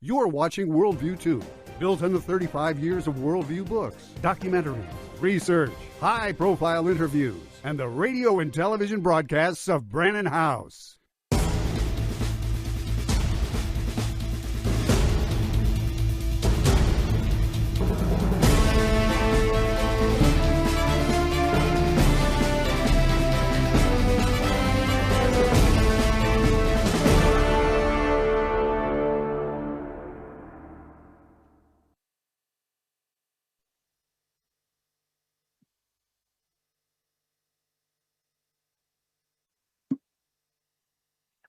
You're watching Worldview 2, built on the 35 years of Worldview books, documentaries, research, high-profile interviews, and the radio and television broadcasts of Brannon House.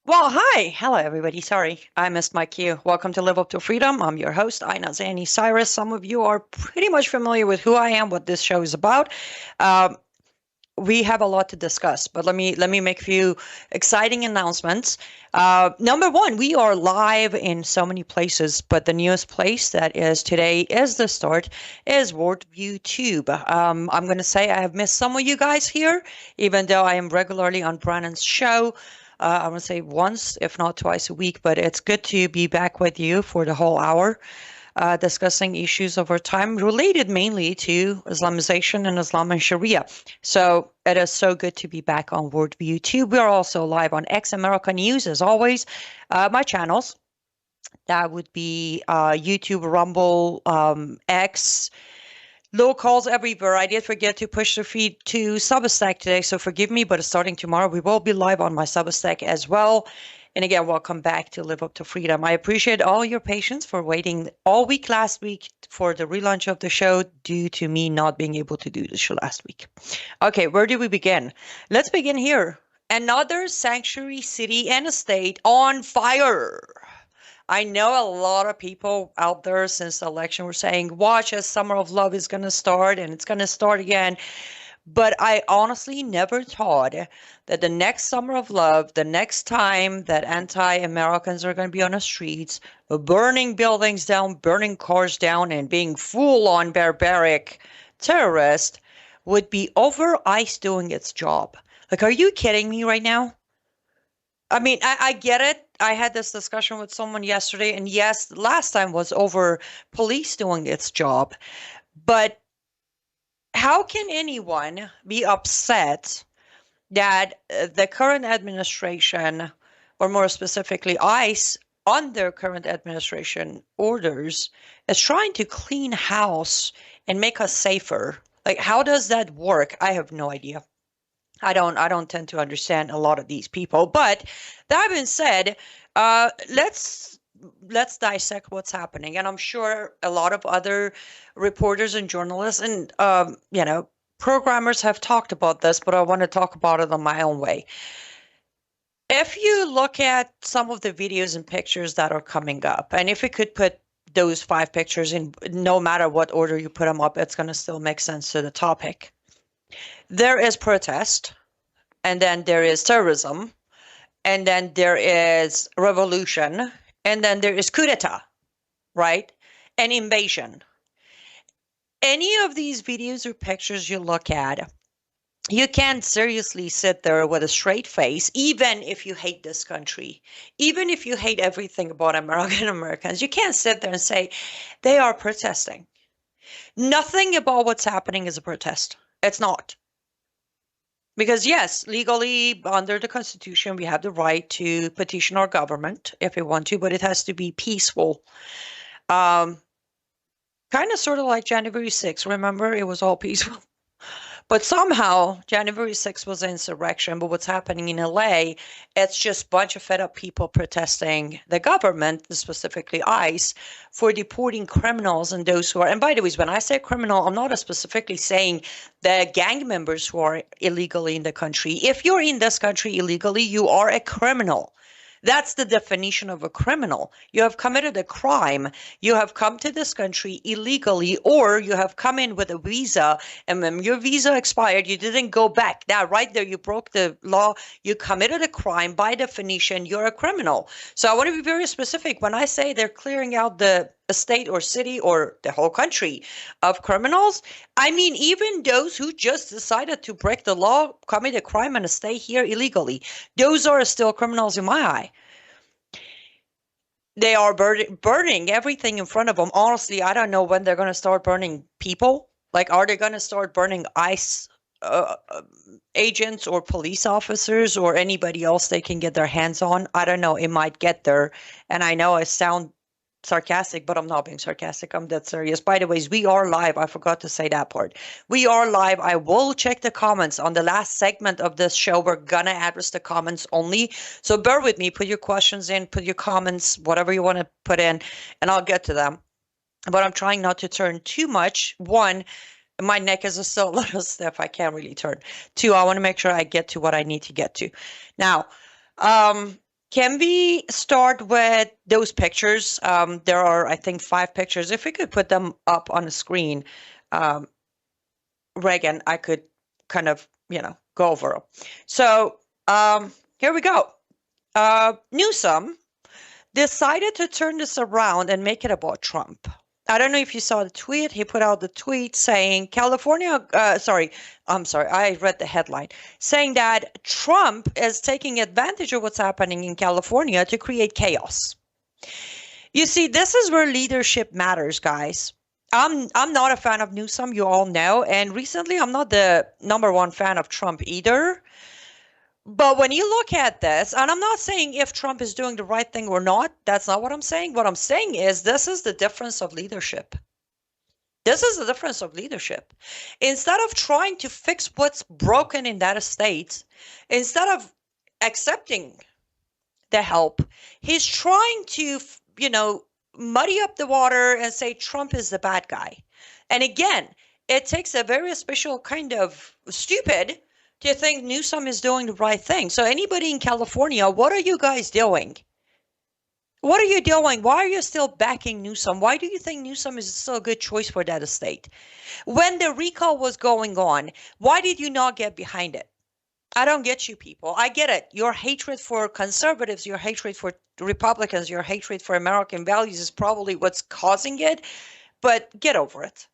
Well, hi. Hello, everybody. Sorry, I missed my cue. Welcome to Live Up to Freedom. I'm your host, Ina Zani Cyrus. Some of you are pretty much familiar with who I am, what this show is about. We have a lot to discuss, but let me make a few exciting announcements. Number one, we are live in so many places, but the newest place that is today is the start is Worldview Tube. I'm going to say I have missed some of you guys here, even though I am regularly on Brannon's show. I want to say once, if not twice a week, but it's good to be back with you for the whole hour, discussing issues of our time related mainly to Islamization and Islam and Sharia. So it is so good to be back on Worldview Tube. We're also live on X America News, as always. My channels, that would be YouTube, Rumble, X, locals everywhere. I did forget to push the feed to Substack today, so forgive me, but starting tomorrow, we will be live on my Substack as well. And again, welcome back to Live Up to Freedom. I appreciate all your patience for waiting all week last week for the relaunch of the show due to me not being able to do the show last week. Okay, where do we begin? Let's begin here. Another sanctuary city and state on fire. I know a lot of people out there since the election were saying, watch as Summer of Love is going to start and it's going to start again. But I honestly never thought that the next Summer of Love, the next time that anti-Americans are going to be on the streets, burning buildings down, burning cars down, and being full-on barbaric terrorists would be over ICE doing its job. Like, are you kidding me right now? I mean, I get it. I had this discussion with someone yesterday, and yes, last time was over police doing its job. But how can anyone be upset that the current administration, or more specifically ICE, under current administration orders, is trying to clean house and make us safer? Like, how does that work? I have no idea. I don't tend to understand a lot of these people. But that being said, let's dissect what's happening. And I'm sure a lot of other reporters and journalists and programmers have talked about this, but I want to talk about it on my own way. If you look at some of the videos and pictures that are coming up, and if we could put those 5 pictures in, no matter what order you put them up, it's going to still make sense to the topic. There is protest, and then there is terrorism, and then there is revolution, and then there is coup d'etat, right? And invasion. Any of these videos or pictures you look at, you can't seriously sit there with a straight face, even if you hate this country, even if you hate everything about American Americans. You can't sit there and say they are protesting. Nothing about what's happening is a protest. It's not. Because yes, legally under the Constitution, we have the right to petition our government if we want to, but it has to be peaceful. Kind of sort of like January 6th. Remember, it was all peaceful. But somehow January 6th was an insurrection. But what's happening in LA, it's just a bunch of fed up people protesting the government, specifically ICE, for deporting criminals and those who are, and by the way, when I say criminal, I'm not specifically saying the gang members who are illegally in the country. If you're in this country illegally, you are a criminal. That's the definition of a criminal. You have committed a crime. You have come to this country illegally, or you have come in with a visa, and when your visa expired, you didn't go back. Now, right there, you broke the law. You committed a crime. By definition, you're a criminal. So I want to be very specific. When I say they're clearing out the state or city or the whole country of criminals, I mean even those who just decided to break the law, commit a crime, and stay here illegally. Those are still criminals in my eye. They are burning everything in front of them. Honestly, I don't know when they're going to start burning people. Like, are they going to start burning ICE agents or police officers or anybody else they can get their hands on? I don't know. It might get there. And I know I sound sarcastic, but I'm not being sarcastic. I'm dead serious. By the way, we are live. I forgot to say that part. We are live. I will check the comments on the last segment of this show. We're gonna address the comments only, so bear with me. Put your questions in, put your comments, whatever you want to put in, and I'll get to them. But I'm trying not to turn too much. One, my neck is still a little stiff. I can't really turn. Two, I want to make sure I get to what I need to get to. Now, can we start with those pictures? There are, I think, 5 pictures. If we could put them up on the screen, Reagan, I could kind of, go over them. So here we go. Newsom decided to turn this around and make it about Trump. I don't know if you saw the tweet. He put out the tweet saying California, I read the headline, saying that Trump is taking advantage of what's happening in California to create chaos. You see, this is where leadership matters, guys. I'm not a fan of Newsom, you all know, and recently I'm not the #1 fan of Trump either. But when you look at this, and I'm not saying if Trump is doing the right thing or not, that's not what I'm saying. What I'm saying is this is the difference of leadership. This is the difference of leadership. Instead of trying to fix what's broken in that estate, instead of accepting the help, he's trying to, muddy up the water and say Trump is the bad guy. And again, it takes a very special kind of stupid to think Newsom is doing the right thing. So anybody in California, what are you guys doing? What are you doing? Why are you still backing Newsom? Why do you think Newsom is still a good choice for that estate? When the recall was going on, why did you not get behind it? I don't get you people. I get it. Your hatred for conservatives, your hatred for Republicans, your hatred for American values is probably what's causing it, but get over it.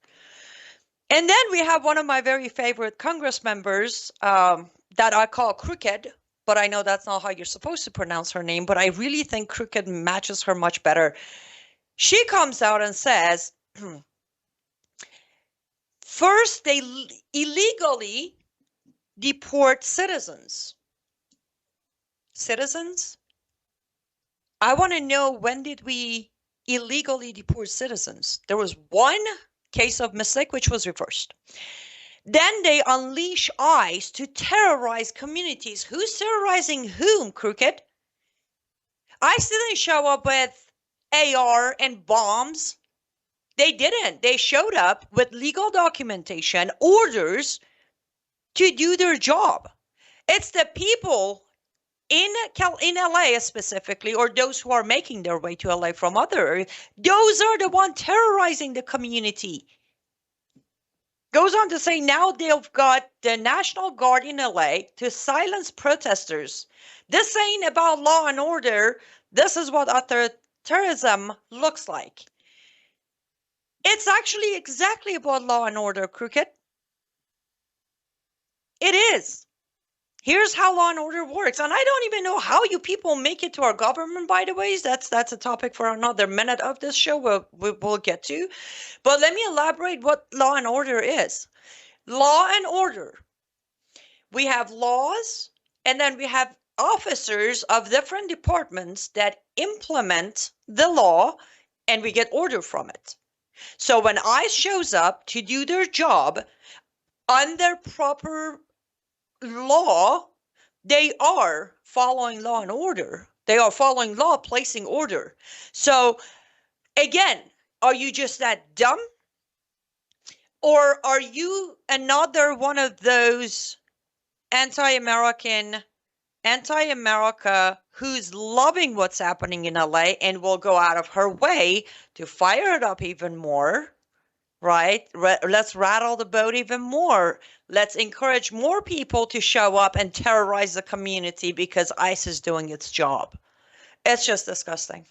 And then we have one of my very favorite Congress members that I call Crooked, but I know that's not how you're supposed to pronounce her name, but I really think Crooked matches her much better. She comes out and says, first they illegally deport citizens. Citizens? I want to know, when did we illegally deport citizens? There was one case of mistake, which was reversed. Then they unleash ICE to terrorize communities. Who's terrorizing whom, Crooked? ICE didn't show up with AR and bombs. They didn't. They showed up with legal documentation, orders to do their job. It's the people in LA specifically, or those who are making their way to LA from other areas, those are the ones terrorizing the community. Goes on to say now they've got the National Guard in LA to silence protesters. This ain't about law and order. This is what authoritarianism looks like. It's actually exactly about law and order, Crooked. It is. Here's how law and order works. And I don't even know how you people make it to our government, by the way. That's a topic for another minute of this show we'll get to. But let me elaborate what law and order is. Law and order. We have laws, and then we have officers of different departments that implement the law, and we get order from it. So when ICE shows up to do their job under proper law, they are following law and order. They are following law, placing order. So again, are you just that dumb? Or are you another one of those anti-America who's loving what's happening in LA and will go out of her way to fire it up even more? Right? Let's rattle the boat even more. Let's encourage more people to show up and terrorize the community because ICE is doing its job. It's just disgusting.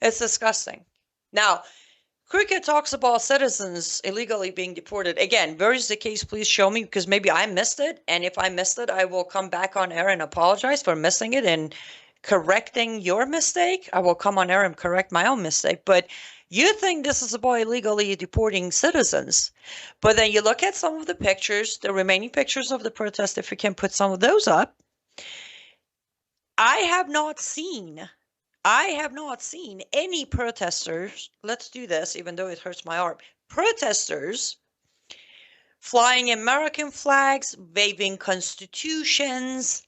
It's disgusting. Now, Cricket talks about citizens illegally being deported. Again, where is the case? Please show me, because maybe I missed it. And if I missed it, I will come back on air and apologize for missing it and correcting your mistake. I will come on air and correct my own mistake. But you think this is about illegally deporting citizens. But then you look at some of the pictures, the remaining pictures of the protest, if you can put some of those up. I have not seen any protesters. Let's do this, even though it hurts my arm. Protesters flying American flags, waving constitutions.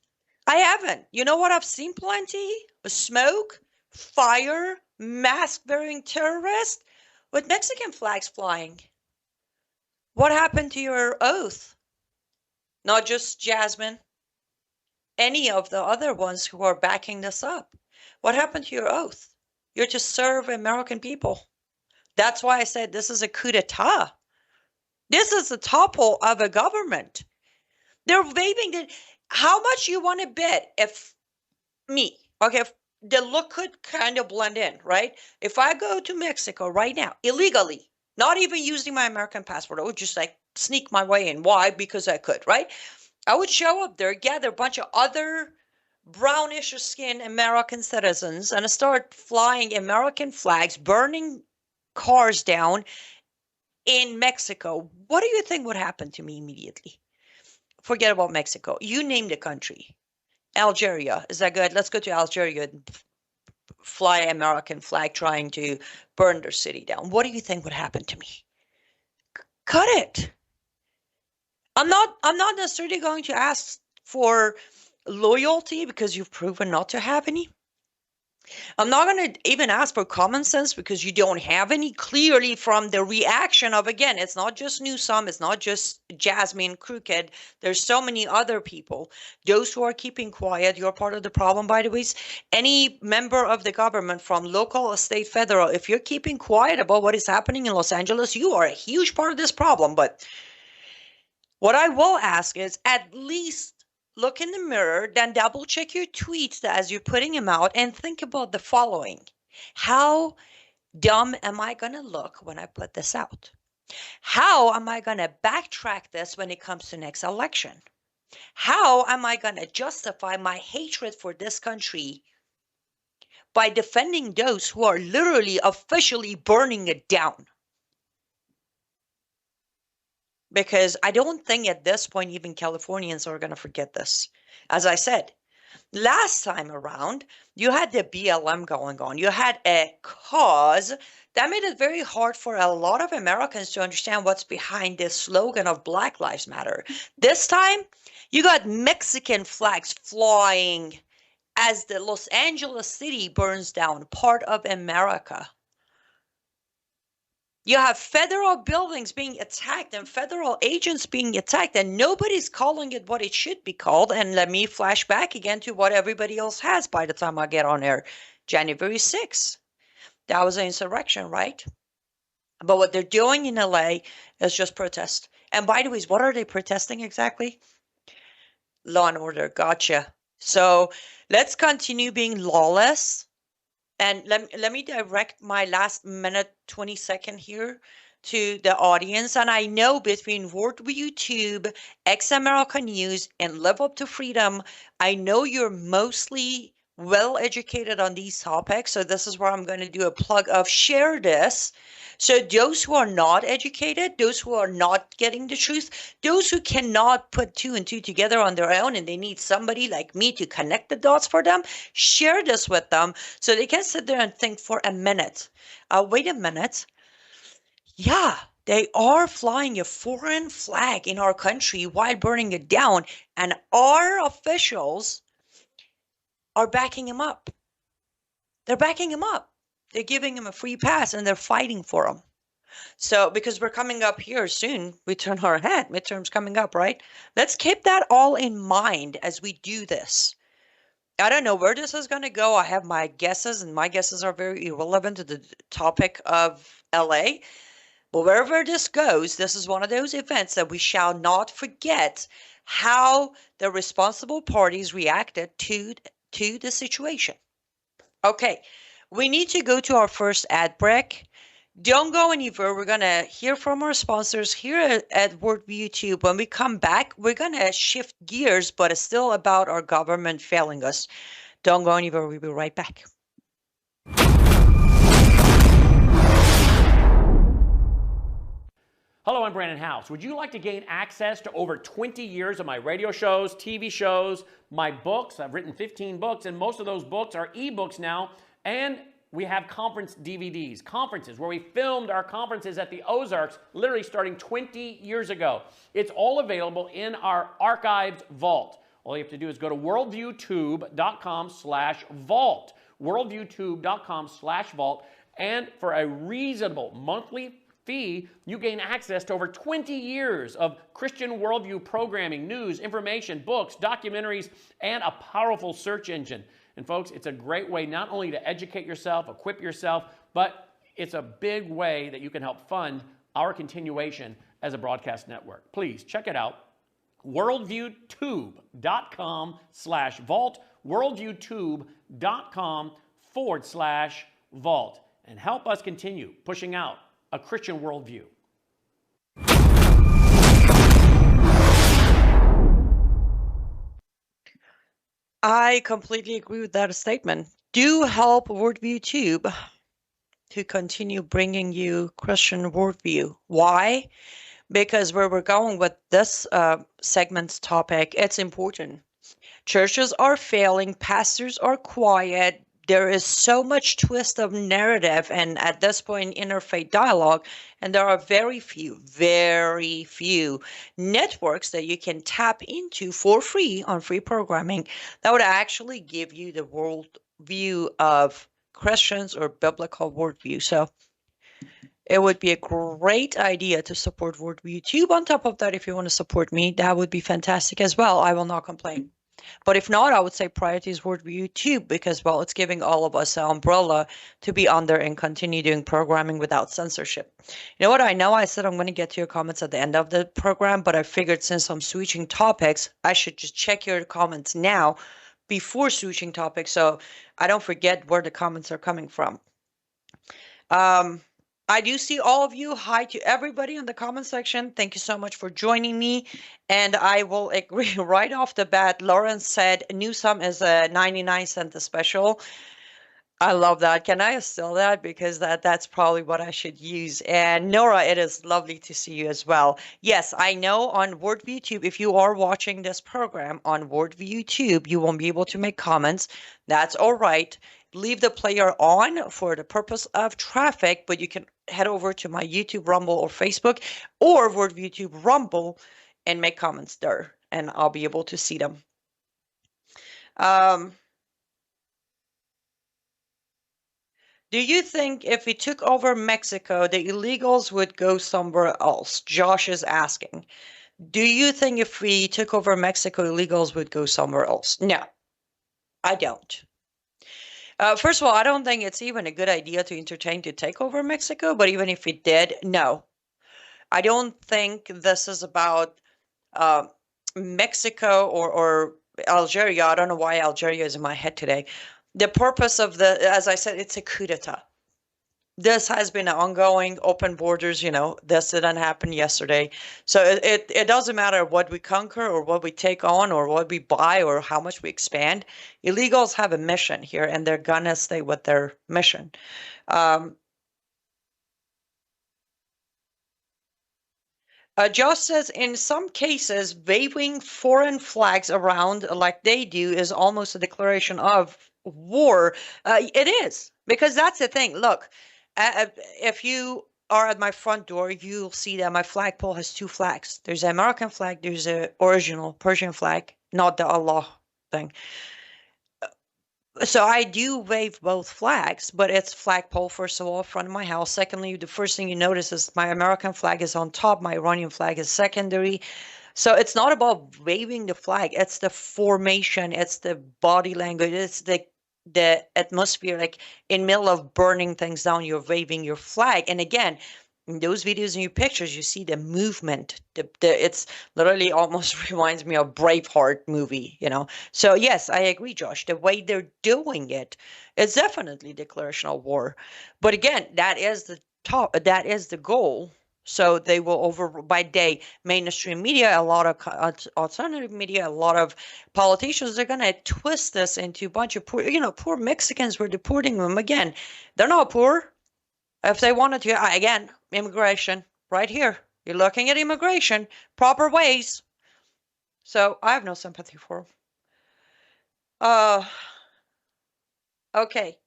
I haven't. You know what I've seen plenty? Smoke, fire, mask-wearing terrorists with Mexican flags flying. What happened to your oath? Not just Jasmine. Any of the other ones who are backing this up. What happened to your oath? You're to serve American people. That's why I said this is a coup d'etat. This is the topple of a government. They're waving the. How much you want to bet if if the look could kind of blend in, right? If I go to Mexico right now, illegally, not even using my American passport, I would just like sneak my way in. Why? Because I could, right? I would show up there, gather a bunch of other brownish skin American citizens and start flying American flags, burning cars down in Mexico. What do you think would happen to me immediately? Forget about Mexico. You name the country. Algeria. Is that good? Let's go to Algeria and fly American flag trying to burn their city down. What do you think would happen to me? Cut it. I'm not necessarily going to ask for loyalty because you've proven not to have any. I'm not going to even ask for common sense because you don't have any. Clearly from the reaction of, again, it's not just Newsom, it's not just Jasmine Crooked. There's so many other people. Those who are keeping quiet, you're part of the problem, by the way. Any member of the government from local, state, federal, if you're keeping quiet about what is happening in Los Angeles, you are a huge part of this problem. But what I will ask is at least look in the mirror, then double check your tweets as you're putting them out and think about the following. How dumb am I going to look when I put this out? How am I going to backtrack this when it comes to next election? How am I going to justify my hatred for this country by defending those who are literally officially burning it down? Because I don't think at this point even Californians are going to forget this. As I said, last time around, you had the BLM going on. You had a cause that made it very hard for a lot of Americans to understand what's behind this slogan of Black Lives Matter. This time, you got Mexican flags flying as the Los Angeles city burns down, part of America. You have federal buildings being attacked and federal agents being attacked, and nobody's calling it what it should be called. And let me flash back again to what everybody else has by the time I get on air. January 6th. That was an insurrection, right? But what they're doing in LA is just protest. And by the way, what are they protesting exactly? Law and order. Gotcha. So let's continue being lawless. And let me direct my last minute, 20 second here to the audience. And I know between Worldview Tube, X America News, and Live Up to Freedom, I know you're mostly well educated on these topics. So this is where I'm going to do a plug of share this. So those who are not educated, those who are not getting the truth, those who cannot put two and two together on their own and they need somebody like me to connect the dots for them, share this with them so they can sit there and think for a minute. Wait a minute. Yeah, they are flying a foreign flag in our country while burning it down, and our officials are backing him up. They're backing him up. They're giving him a free pass and they're fighting for him. So, because we're coming up here soon, we turn our head. Midterm's coming up, right? Let's keep that all in mind as we do this. I don't know where this is going to go. I have my guesses, and my guesses are very irrelevant to the topic of LA. But wherever this goes, this is one of those events that we shall not forget how the responsible parties reacted to the situation. Okay. We need to go to our first ad break. Don't go anywhere. We're going to hear from our sponsors here at Worldview Tube. When we come back, we're going to shift gears, but it's still about our government failing us. Don't go anywhere. We'll be right back. Hello, I'm Brandon House. Would you like to gain access to over 20 years of my radio shows, TV shows, my books? I've written 15 books, and most of those books are ebooks now. And we have conference DVDs, conferences where we filmed our conferences at the Ozarks, literally starting 20 years ago. It's all available in our archived vault. All you have to do is go to worldviewtube.com/vault, worldviewtube.com/vault, and for a reasonable monthly fee, you gain access to over 20 years of Christian worldview programming, news, information, books, documentaries, and a powerful search engine. And folks, it's a great way not only to educate yourself, equip yourself, but it's a big way that you can help fund our continuation as a broadcast network. Please check it out. worldviewtube.com/vault, worldviewtube.com/vault, and help us continue pushing out a Christian worldview. I completely agree with that statement. Do help Worldview Tube to continue bringing you Christian worldview. Why? Because where we're going with this segment's topic, it's important. Churches are failing, pastors are quiet. There is so much twist of narrative and at this point interfaith dialogue, and there are very few networks that you can tap into for free on free programming that would actually give you the world view of Christians or biblical worldview. So it would be a great idea to support Worldview Tube. On top of that, if you want to support me, that would be fantastic as well. I will not complain. But if not, I would say priority is Worldview Tube because, well, it's giving all of us an umbrella to be under and continue doing programming without censorship. You know what? I know I said I'm going to get to your comments at the end of the program, but I figured since I'm switching topics, I should just check your comments now before switching topics so I don't forget where the comments are coming from. I do see all of you. Hi to everybody in the comment section. Thank you so much for joining me. And I will agree right off the bat. Lawrence said Newsome is a 99 cent a special. I love that. Can I steal that? Because that's probably what I should use. And Nora, it is lovely to see you as well. Yes, I know on Worldview Tube, if you are watching this program on Worldview Tube, you won't be able to make comments. That's all right. Leave the player on for the purpose of traffic, but you can head over to my YouTube, Rumble, or Facebook, or Worldview Tube Rumble and make comments there, and I'll be able to see them. Do you think if we took over Mexico, the illegals would go somewhere else? Josh is asking. Do you think if we took over Mexico, illegals would go somewhere else? No, I don't. First of all, I don't think it's even a good idea to entertain to take over Mexico, but even if we did, no. I don't think this is about Mexico or Algeria. I don't know why Algeria is in my head today. The purpose of as I said, it's a coup d'etat. This has been ongoing, open borders, this didn't happen yesterday. So it doesn't matter what we conquer or what we take on or what we buy or how much we expand. Illegals have a mission here and they're going to stay with their mission. Josh says, in some cases, waving foreign flags around like they do is almost a declaration of war. It is, because that's the thing. Look, if you are at my front door, you'll see that my flagpole has two flags. There's an American flag, there's an original Persian flag, not the Allah thing. So I do wave both flags, but it's flagpole, first of all, in front of my house. Secondly, the first thing you notice is my American flag is on top, my Iranian flag is secondary. So it's not about waving the flag, it's the formation, it's the body language, it's the atmosphere. Like in middle of burning things down, you're waving your flag. And again, in those videos and your pictures, you see the movement. It's literally almost reminds me of Braveheart movie, So yes, I agree, Josh. The way they're doing it is definitely declaration of war. But again, that is the goal. So they will by day, mainstream media, a lot of alternative media, a lot of politicians, they're going to twist this into a bunch of poor Mexicans. We're deporting them again. They're not poor. If they wanted to, again, immigration right here. You're looking at immigration, proper ways. So I have no sympathy for them. Okay.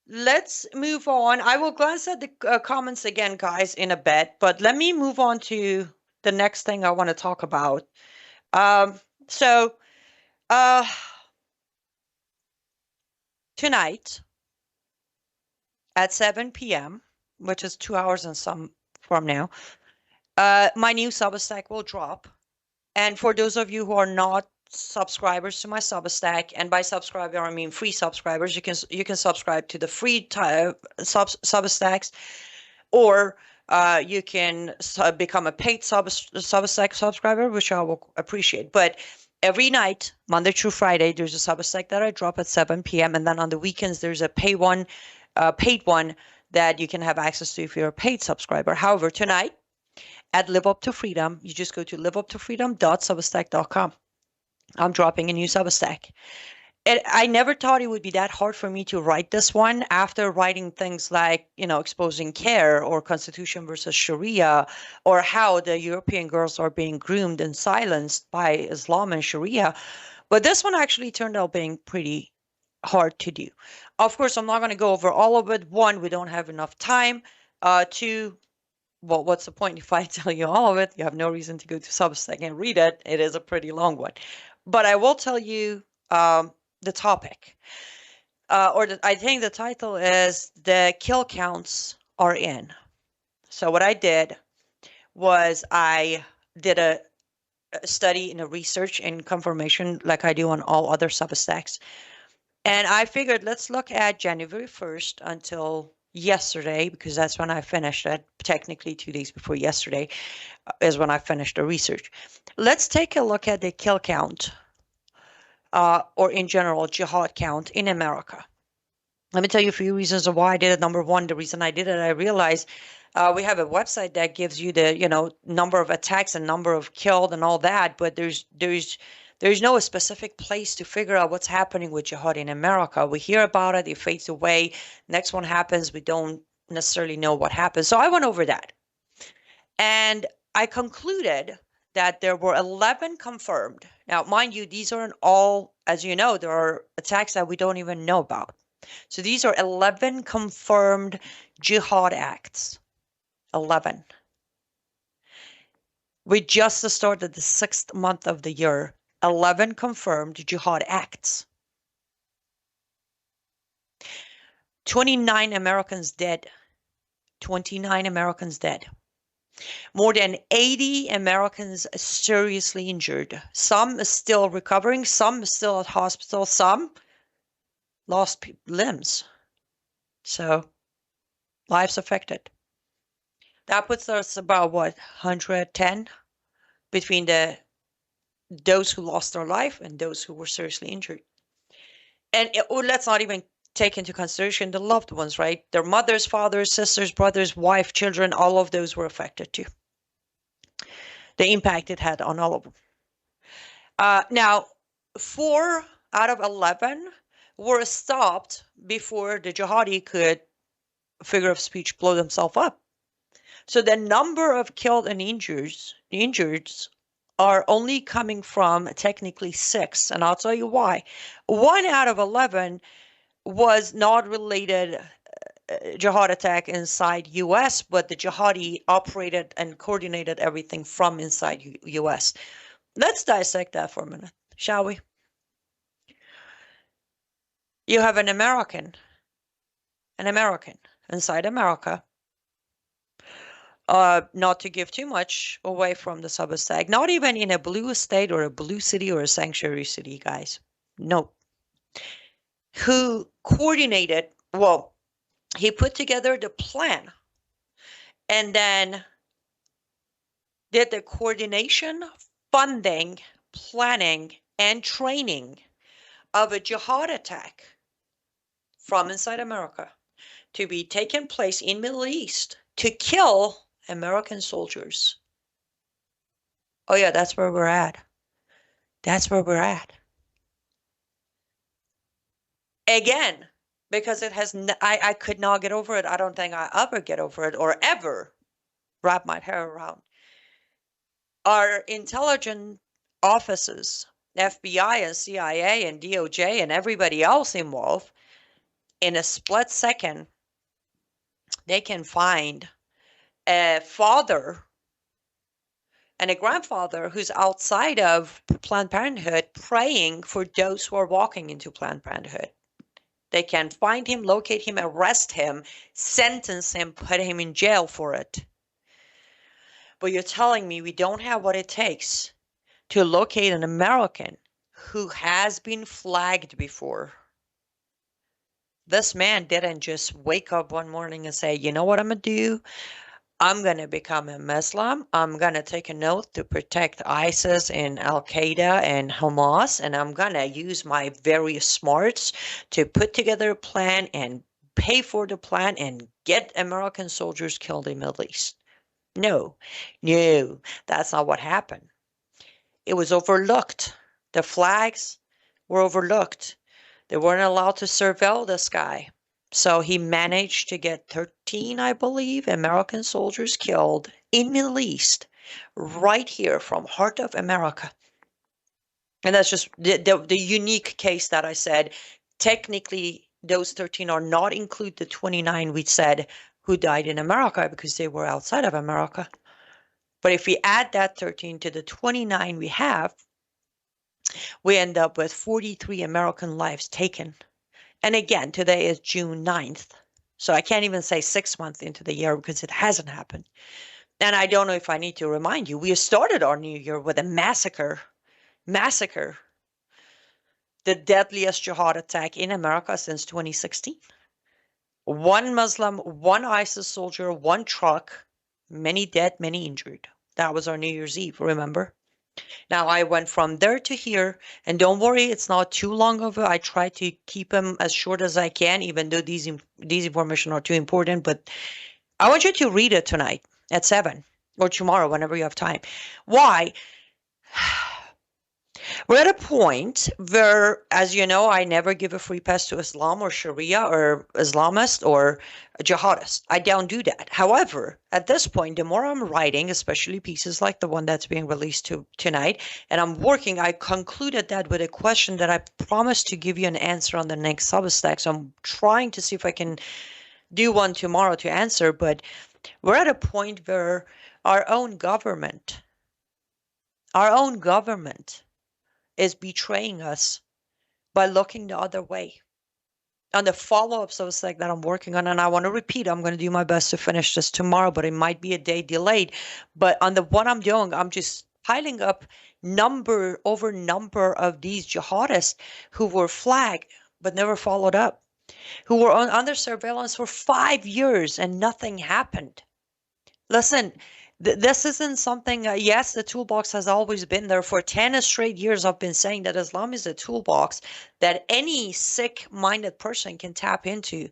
Let's move on. I will glance at the comments again, guys, in a bit, but let me move on to the next thing I want to talk about. So, tonight at 7 p.m., which is 2 hours and some from now, my new Substack will drop. And for those of you who are not subscribers to my Substack, and by subscriber I mean free subscribers, you can subscribe to the free Substacks, or you can become a paid Substack subscriber, which I will appreciate. But every night, Monday through Friday, there's a Substack that I drop at 7 p.m. And then on the weekends, there's a paid one that you can have access to if you're a paid subscriber. However, tonight at Live Up to Freedom, you just go to liveuptofreedom.substack.com. I'm dropping a new Substack. I never thought it would be that hard for me to write this one after writing things like, exposing CARE or Constitution versus Sharia, or how the European girls are being groomed and silenced by Islam and Sharia. But this one actually turned out being pretty hard to do. Of course, I'm not going to go over all of it. One, we don't have enough time. Two, well, what's the point if I tell you all of it? You have no reason to go to Substack and read it. It is a pretty long one. But I will tell you the topic. I think the title is The Kill Counts Are In. So what I did was I did a study and a research and confirmation like I do on all other Substacks. And I figured let's look at January 1st until yesterday, because that's when I finished it. Technically 2 days before yesterday is when I finished the research. Let's take a look at the kill count, or in general, jihad count in America. Let me tell you a few reasons why I did it. Number one, the reason I did it, I realized we have a website that gives you the number of attacks and number of killed and all that, but there's no specific place to figure out what's happening with jihad in America. We hear about it, it fades away. Next one happens, we don't necessarily know what happens. So I went over that. And I concluded that there were 11 confirmed. Now, mind you, these aren't all, as you know, there are attacks that we don't even know about. So these are 11 confirmed jihad acts. 11. We just started the 6th month of the year. 11 confirmed jihad acts. 29 Americans dead. 29 Americans dead. More than 80 Americans seriously injured. Some still recovering, some still at hospital, some lost limbs. So, lives affected. That puts us about, 110 between those who lost their life and those who were seriously injured. And let's not even take into consideration the loved ones, right? Their mothers, fathers, sisters, brothers, wife, children, all of those were affected too. The impact it had on all of them. Now, 4 out of 11 were stopped before the jihadi could, figure of speech, blow themselves up. So the number of killed and injured are only coming from technically 6, and I'll tell you why. 1 out of 11 was not related jihad attack inside U.S., but the jihadi operated and coordinated everything from inside U.S. Let's dissect that for a minute, shall we? You have an American inside America. Not to give too much away from the Substack, not even in a blue state or a blue city or a sanctuary city, guys. No. Who coordinated, he put together the plan and then did the coordination, funding, planning, and training of a jihad attack from inside America. to be taking place in Middle East to kill American soldiers. Oh yeah, that's where we're at. That's where we're at. Again, because it has, I could not get over it. I don't think I ever get over it or ever wrap my hair around. Our intelligence offices, FBI and CIA and DOJ and everybody else involved, in a split second, they can find a father and a grandfather who's outside of Planned Parenthood praying for those who are walking into Planned Parenthood. They can find him, locate him, arrest him, sentence him, put him in jail for it. But you're telling me we don't have what it takes to locate an American who has been flagged before. This man didn't just wake up one morning and say, you know what I'm going to do? I'm going to become a Muslim. I'm going to take an oath to protect ISIS and Al-Qaeda and Hamas, and I'm going to use my various smarts to put together a plan and pay for the plan and get American soldiers killed in the Middle East. No, that's not what happened. It was overlooked. The flags were overlooked. They weren't allowed to surveil this guy. So he managed to get 13, I believe, American soldiers killed in Middle East, right here from heart of America. And that's just the unique case that I said. Technically, those 13 are not include the 29 we said who died in America because they were outside of America. But if we add that 13 to the 29 we have, we end up with 43 American lives taken. And again, today is June 9th. So I can't even say 6 months into the year because it hasn't happened. And I don't know if I need to remind you, we started our new year with a massacre. The deadliest jihad attack in America since 2016. One Muslim, one ISIS soldier, one truck, many dead, many injured. That was our New Year's Eve, remember? Now, I went from there to here, and don't worry, it's not too long of it. I try to keep them as short as I can, even though these information are too important. But I want you to read it tonight at 7 or tomorrow, whenever you have time. Why? We're at a point where, as you know, I never give a free pass to Islam or Sharia or Islamist or jihadist. I don't do that. However, at this point, the more I'm writing, especially pieces like the one that's being released tonight, and I'm working, I concluded that with a question that I promised to give you an answer on the next Substack. So I'm trying to see if I can do one tomorrow to answer. But we're at a point where our own government is betraying us by looking the other way. On the follow-up Substack that I'm working on, and I want to repeat, I'm going to do my best to finish this tomorrow, but it might be a day delayed. But on the one I'm doing, I'm just piling up number of these jihadists who were flagged but never followed up, who were under surveillance for 5 years and nothing happened. Listen, this isn't something, yes, the toolbox has always been there. For 10 straight years, I've been saying that Islam is a toolbox that any sick-minded person can tap into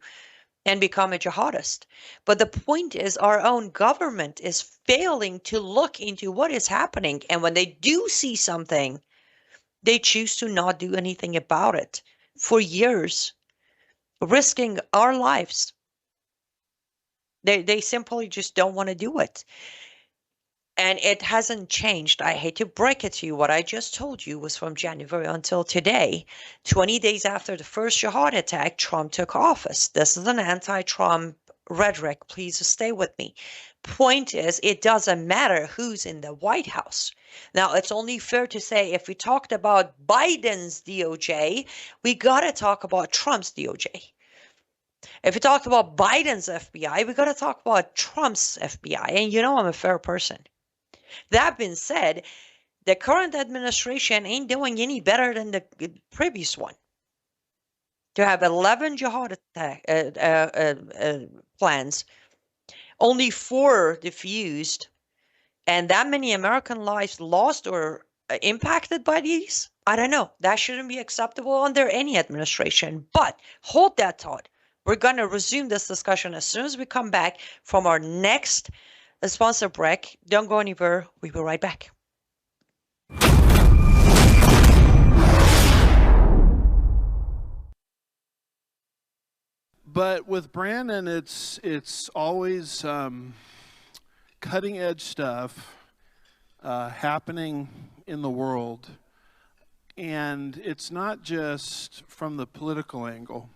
and become a jihadist. But the point is, our own government is failing to look into what is happening. And when they do see something, they choose to not do anything about it for years, risking our lives. They simply just don't want to do it. And it hasn't changed. I hate to break it to you. What I just told you was from January until today. 20 days after the first jihad attack, Trump took office. This is an anti-Trump rhetoric. Please stay with me. Point is, it doesn't matter who's in the White House. Now, it's only fair to say if we talked about Biden's DOJ, we got to talk about Trump's DOJ. If we talked about Biden's FBI, we got to talk about Trump's FBI. And you know I'm a fair person. That being said, the current administration ain't doing any better than the previous one. To have 11 jihad attack, plans, only 4 diffused, and that many American lives lost or impacted by these, I don't know. That shouldn't be acceptable under any administration. But hold that thought. We're going to resume this discussion as soon as we come back from our next sponsor break. Don't go anywhere. We'll be right back. But with Brandon, it's always cutting edge stuff happening in the world, and it's not just from the political angle,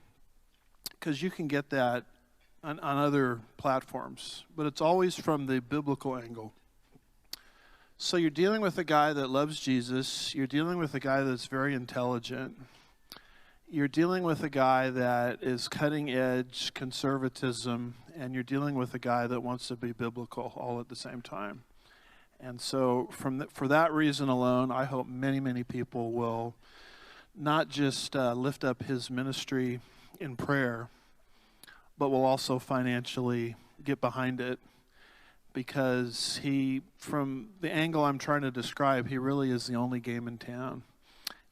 because you can get that on other platforms, but it's always from the biblical angle. So you're dealing with a guy that loves Jesus, you're dealing with a guy that's very intelligent, you're dealing with a guy that is cutting edge conservatism, and you're dealing with a guy that wants to be biblical all at the same time. And so for that reason alone, I hope many, many people will not just lift up his ministry in prayer, but will also financially get behind it, because from the angle I'm trying to describe, he really is the only game in town.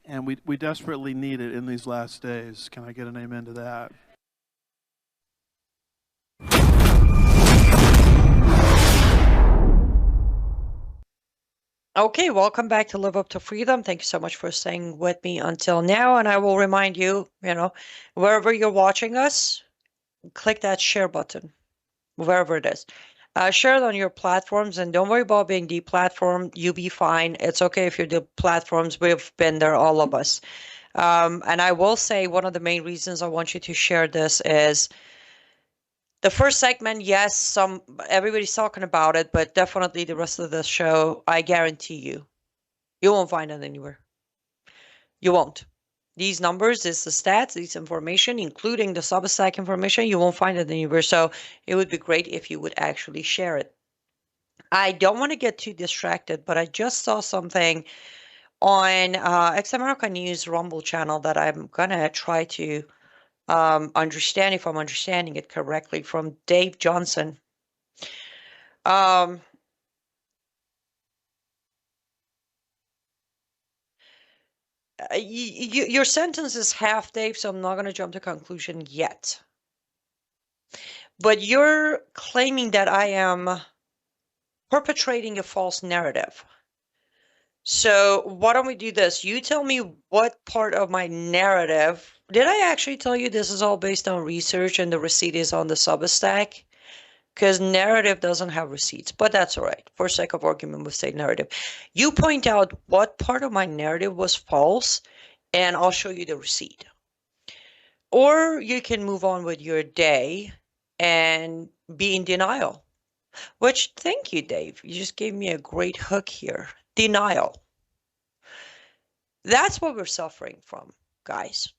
And we desperately need it in these last days. Can I get an amen to that? Okay, welcome back to Live Up to Freedom. Thank you so much for staying with me until now. And I will remind you, wherever you're watching us, click that share button, wherever it is. Share it on your platforms, and don't worry about being deplatformed. You'll be fine. It's okay if you're deplatforms. We've been there, all of us. And I will say one of the main reasons I want you to share this is the first segment. Yes, everybody's talking about it, but definitely the rest of the show, I guarantee you won't find it anywhere. You won't. These numbers, the stats, this information, including the Substack information, you won't find it anywhere. So it would be great if you would actually share it. I don't want to get too distracted, but I just saw something on Ex America News Rumble channel that I'm going to try to understand if I'm understanding it correctly, from Dave Johnson. Your sentence is half, Dave, so I'm not going to jump to conclusion yet. But you're claiming that I am perpetrating a false narrative. So why don't we do this? You tell me what part of my narrative. Did I actually tell you this is all based on research and the receipt is on the Substack? Because narrative doesn't have receipts, but that's all right. For sake of argument, we'll say narrative. You point out what part of my narrative was false, and I'll show you the receipt. Or you can move on with your day and be in denial. Which, thank you, Dave. You just gave me a great hook here. Denial. That's what we're suffering from, guys.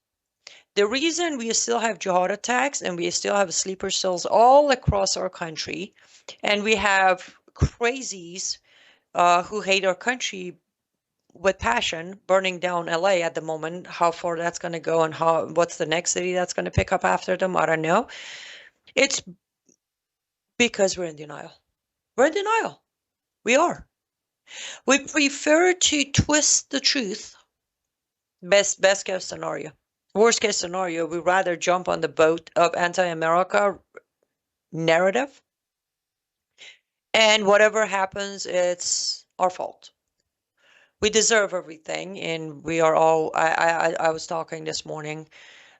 The reason we still have jihad attacks and we still have sleeper cells all across our country, and we have crazies who hate our country with passion, burning down LA at the moment. How far that's going to go and what's the next city that's going to pick up after them, I don't know. It's because we're in denial. We're in denial. We are. We prefer to twist the truth. Best case scenario. Worst case scenario, we'd rather jump on the boat of anti-America narrative. And whatever happens, it's our fault. We deserve everything, and we are all. I was talking this morning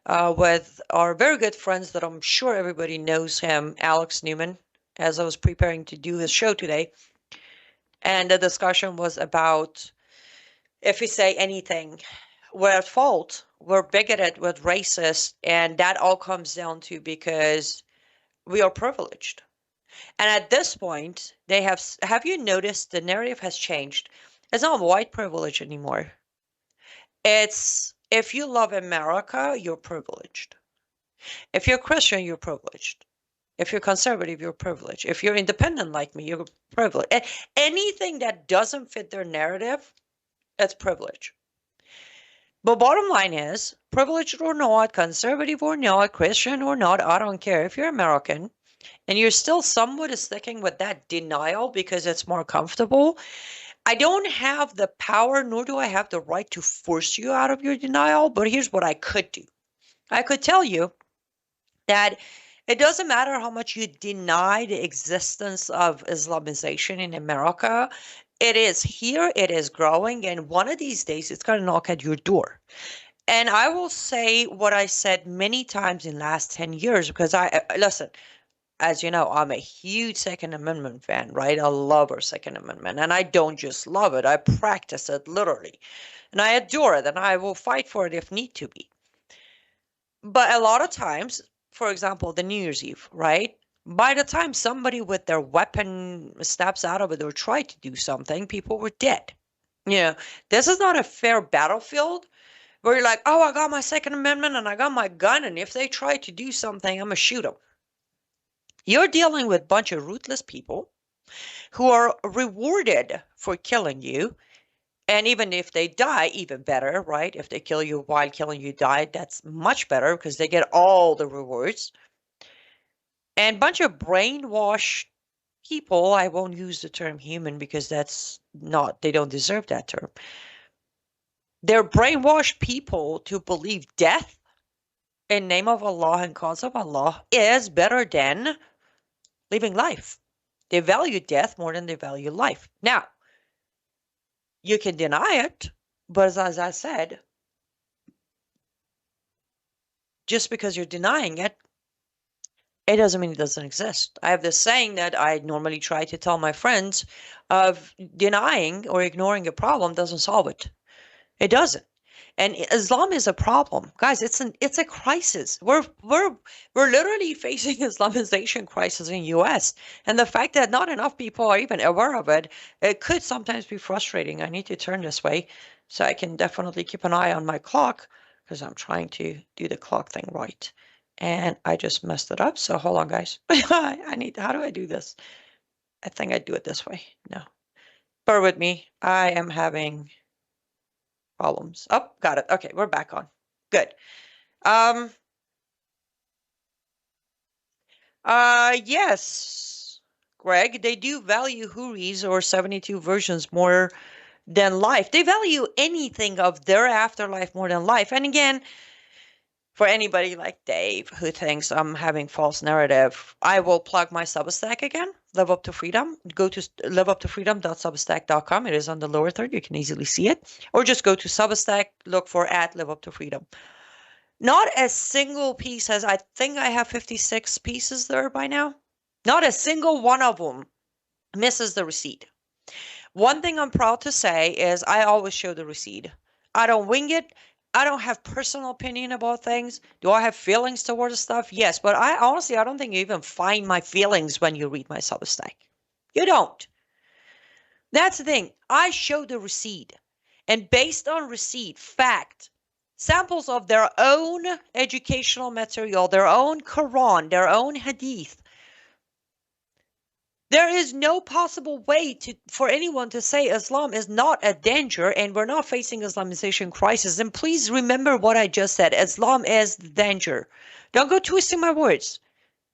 with our very good friends that I'm sure everybody knows him, Alex Newman, as I was preparing to do his show today. And the discussion was about, if we say anything, we're at fault, we're bigoted, we're racist, and that all comes down to because we are privileged. And at this point, they have you noticed the narrative has changed? It's not white privilege anymore. It's, if you love America, you're privileged. If you're Christian, you're privileged. If you're conservative, you're privileged. If you're independent like me, you're privileged. Anything that doesn't fit their narrative, it's privilege. But bottom line is, privileged or not, conservative or not, Christian or not, I don't care. If you're American and you're still somewhat sticking with that denial because it's more comfortable, I don't have the power, nor do I have the right to force you out of your denial. But here's what I could do. I could tell you that it doesn't matter how much you deny the existence of Islamization in America. It is here, it is growing, and one of these days it's going to knock at your door. And I will say what I said many times in the last 10 years, because listen, as you know, I'm a huge Second Amendment fan, right? I love our Second Amendment, and I don't just love it, I practice it literally. And I adore it, and I will fight for it if need to be. But a lot of times, for example, the New Year's Eve, right? By the time somebody with their weapon steps out of it or tried to do something, people were dead. This is not a fair battlefield where you're like, oh, I got my Second Amendment and I got my gun, and if they try to do something, I'm going to shoot them. You're dealing with a bunch of ruthless people who are rewarded for killing you. And even if they die, even better, right? If they kill you while killing you die, that's much better because they get all the rewards. And a bunch of brainwashed people, I won't use the term human because they don't deserve that term. They're brainwashed people to believe death in name of Allah and cause of Allah is better than living life. They value death more than they value life. Now, you can deny it, but as I said, just because you're denying it, it doesn't mean it doesn't exist. I have this saying that I normally try to tell my friends of denying or ignoring a problem doesn't solve it. It doesn't. And Islam is a problem, guys. It's a crisis. We're literally facing Islamization crisis in U.S. And the fact that not enough people are even aware of it, it could sometimes be frustrating. I need to turn this way so I can definitely keep an eye on my clock because I'm trying to do the clock thing right. And I just messed it up. So hold on, guys. How do I do this? I think I do it this way. No. Bear with me. I am having problems. Oh, got it. Okay, we're back on. Good. Yes, Greg, they do value Houris or 72 versions more than life. They value anything of their afterlife more than life. And again, for anybody like Dave who thinks I'm having false narrative, I will plug my Substack again, Live Up to Freedom. Go to liveuptofreedom.substack.com. It is on the lower third. You can easily see it. Or just go to Substack, look for @Live Up to Freedom. Not a single piece has, I think I have 56 pieces there by now. Not a single one of them misses the receipt. One thing I'm proud to say is I always show the receipt. I don't wing it. I don't have personal opinion about things. Do I have feelings towards stuff? Yes, but I don't think you even find my feelings when you read my Substack. You don't. That's the thing. I show the receipt. And based on receipt, fact, samples of their own educational material, their own Quran, their own Hadith, there is no possible way for anyone to say Islam is not a danger and we're not facing Islamization crisis. And please remember what I just said. Islam is the danger. Don't go twisting my words.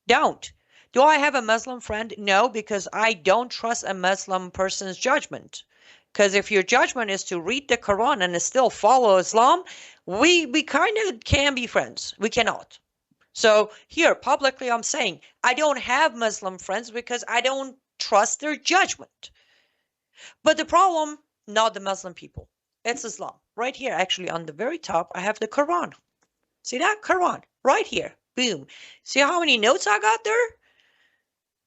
Don't. Do I have a Muslim friend? No, because I don't trust a Muslim person's judgment. Because if your judgment is to read the Quran and still follow Islam, we kind of can be friends. We cannot. So here, publicly, I'm saying I don't have Muslim friends because I don't trust their judgment. But the problem, not the Muslim people. It's Islam. Right here, actually, on the very top, I have the Quran. See that? Quran. Right here. Boom. See how many notes I got there?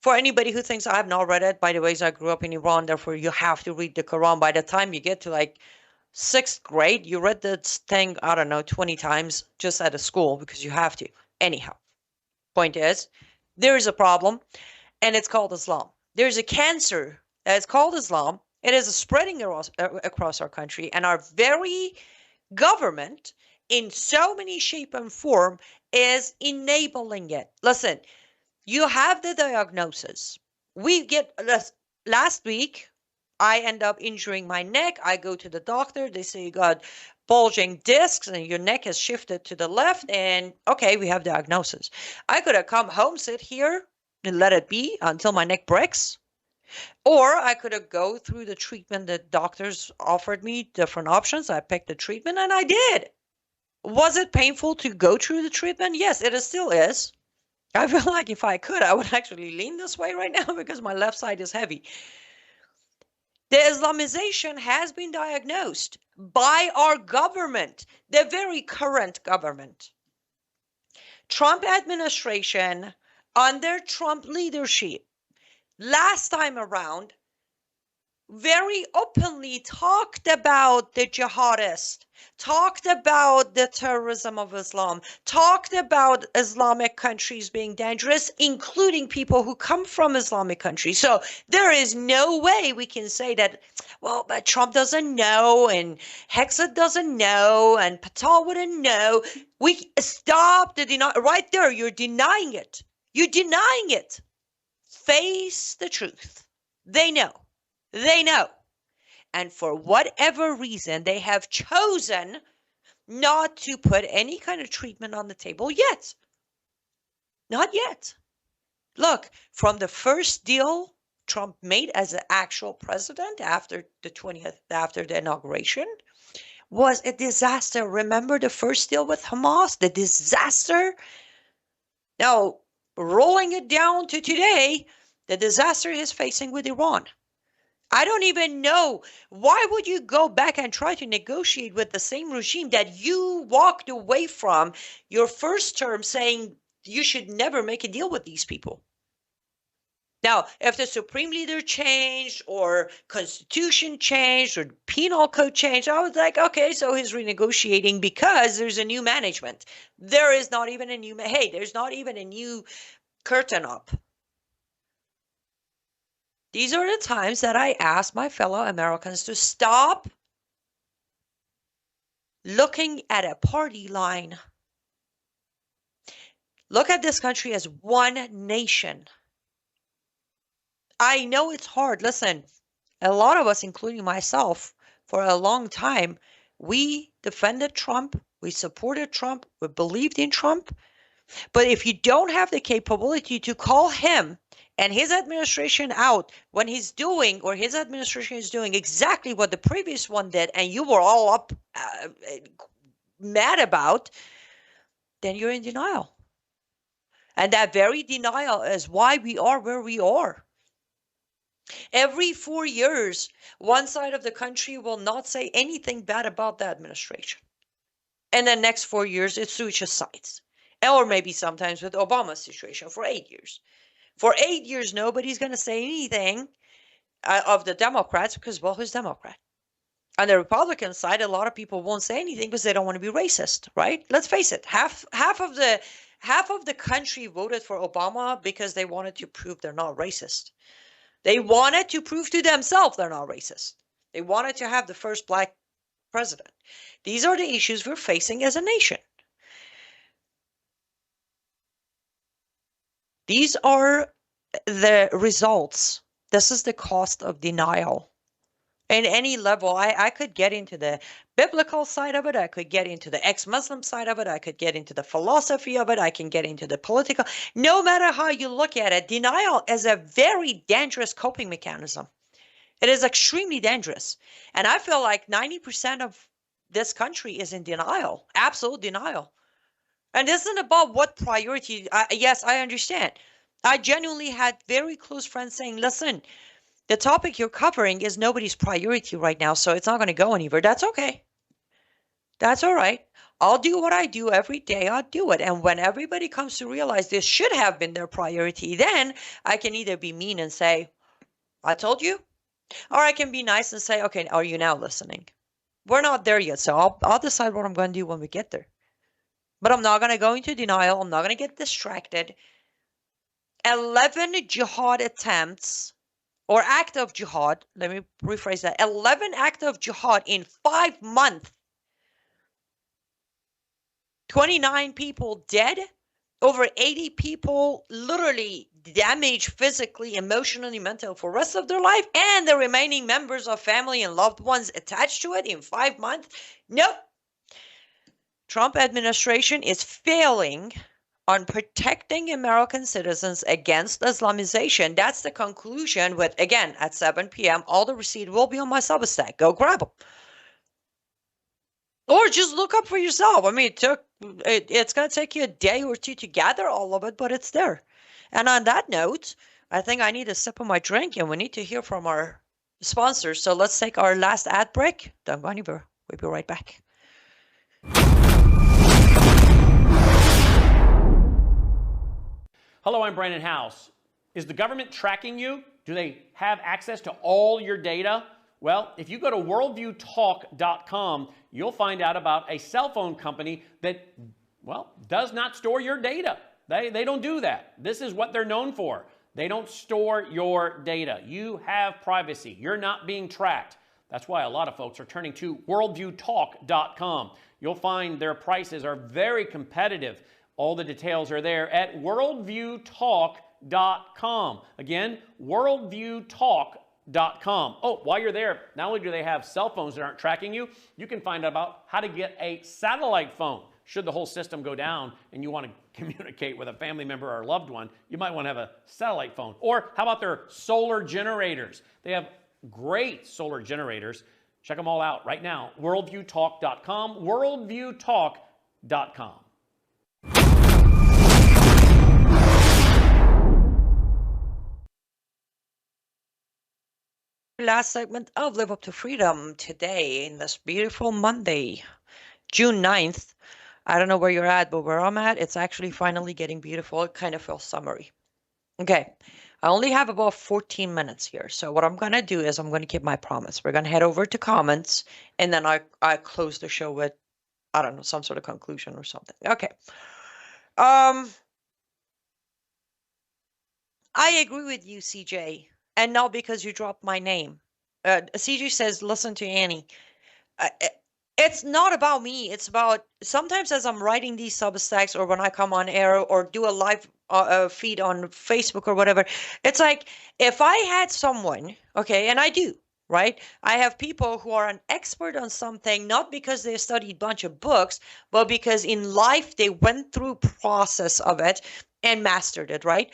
For anybody who thinks I have not read it, by the way, I grew up in Iran, therefore you have to read the Quran. By the time you get to like 6th grade, you read this thing, I don't know, 20 times just at a school because you have to. Anyhow, point is, there is a problem, and it's called Islam. There's a cancer that's called Islam. It is spreading across our country, and our very government, in so many shape and form, is enabling it. Listen, you have the diagnosis. Last week, I end up injuring my neck. I go to the doctor. They say you got bulging discs and your neck has shifted to the left. And okay, we have diagnosis. I could have come home, sit here and let it be until my neck breaks. Or I could have go through the treatment that doctors offered me, different options. I picked the treatment and I did. Was it painful to go through the treatment? Yes, it still is. I feel like if I could, I would actually lean this way right now because my left side is heavy. The Islamization has been diagnosed by our government, the very current government. Trump administration, under Trump leadership, last time around, very openly talked about the jihadists, talked about the terrorism of Islam, talked about Islamic countries being dangerous, including people who come from Islamic countries. So there is no way we can say that, well, but Trump doesn't know, and Hexa doesn't know, and Patel wouldn't know. We stop the denial right there. You're denying it. You're denying it. Face the truth. They know. They know. And for whatever reason, they have chosen not to put any kind of treatment on the table yet. Not yet. Look, from the first deal Trump made as an actual president after the inauguration, was a disaster. Remember the first deal with Hamas? The disaster? Now, rolling it down to today, the disaster he's facing with Iran. I don't even know. Why would you go back and try to negotiate with the same regime that you walked away from your first term saying you should never make a deal with these people? Now, if the supreme leader changed or constitution changed or penal code changed, I was like, okay, so he's renegotiating because there's a new management. There is not even a new, there's not even a new curtain up. These are the times that I ask my fellow Americans to stop looking at a party line. Look at this country as one nation. I know it's hard. Listen, a lot of us, including myself, for a long time, we defended Trump. We supported Trump. We believed in Trump. But if you don't have the capability to call him and his administration out when he's doing, or his administration is doing exactly what the previous one did, and you were all up mad about, then you're in denial. And that very denial is why we are where we are. Every 4 years, one side of the country will not say anything bad about the administration. And the next 4 years, it switches sides. Or maybe sometimes with Obama's situation for 8 years. For 8 years, nobody's going to say anything of the Democrats because, well, who's Democrat? On the Republican side, a lot of people won't say anything because they don't want to be racist, right? Let's face it. Half of the country voted for Obama because they wanted to prove they're not racist. They wanted to prove to themselves they're not racist. They wanted to have the first black president. These are the issues we're facing as a nation. These are the results. This is the cost of denial. In any level, I could get into the biblical side of it. I could get into the ex-Muslim side of it. I could get into the philosophy of it. I can get into the political. No matter how you look at it, denial is a very dangerous coping mechanism. It is extremely dangerous. And I feel like 90% of this country is in denial, absolute denial. And this isn't about what priority. Yes, I understand. I genuinely had very close friends saying, listen, the topic you're covering is nobody's priority right now, so it's not going to go anywhere. That's okay. That's all right. I'll do what I do every day. I'll do it. And when everybody comes to realize this should have been their priority, then I can either be mean and say, I told you, or I can be nice and say, okay, are you now listening? We're not there yet, so I'll decide what I'm going to do when we get there. But I'm not going to go into denial. I'm not going to get distracted. 11 jihad attempts or act of jihad. Let me rephrase that. 11 act of jihad in 5 months. 29 people dead. Over 80 people literally damaged physically, emotionally, mentally for the rest of their life. And the remaining members of family and loved ones attached to it in 5 months. Nope. Trump administration is failing on protecting American citizens against Islamization. That's the conclusion with, again, at 7 p.m., all the receipt will be on my Substack. Go grab them. Or just look up for yourself. I mean, it's going to take you a day or two to gather all of it, but it's there. And on that note, I think I need a sip of my drink, and we need to hear from our sponsors. So let's take our last ad break. Don't go anywhere. We'll be right back. Hello, I'm Brandon House. Is the government tracking you? Do they have access to all your data? Well, if you go to worldviewtalk.com, you'll find out about a cell phone company that, well, does not store your data. They don't do that. This is what they're known for. They don't store your data. You have privacy. You're not being tracked. That's why a lot of folks are turning to worldviewtalk.com. You'll find their prices are very competitive. All the details are there at worldviewtalk.com. Again, worldviewtalk.com. Oh, while you're there, not only do they have cell phones that aren't tracking you, you can find out about how to get a satellite phone. Should the whole system go down and you want to communicate with a family member or a loved one, you might want to have a satellite phone. Or how about their solar generators? They have great solar generators. Check them all out right now. Worldviewtalk.com, worldviewtalk.com. Last segment of Live Up to Freedom today in this beautiful Monday, June 9th. I don't know where you're at, but where I'm at, it's actually finally getting beautiful. It kind of feels summery. Okay, I only have about 14 minutes here. So what I'm going to do is I'm going to keep my promise. We're going to head over to comments, and then I close the show with, I don't know, some sort of conclusion or something. Okay. I agree with you, CJ. And not because you dropped my name. CJ says, listen to Annie. It's not about me. It's about sometimes as I'm writing these Substacks or when I come on air or do a live feed on Facebook or whatever, it's like if I had someone, okay, and I do, right? I have people who are an expert on something, not because they studied a bunch of books, but because in life they went through process of it and mastered it, right?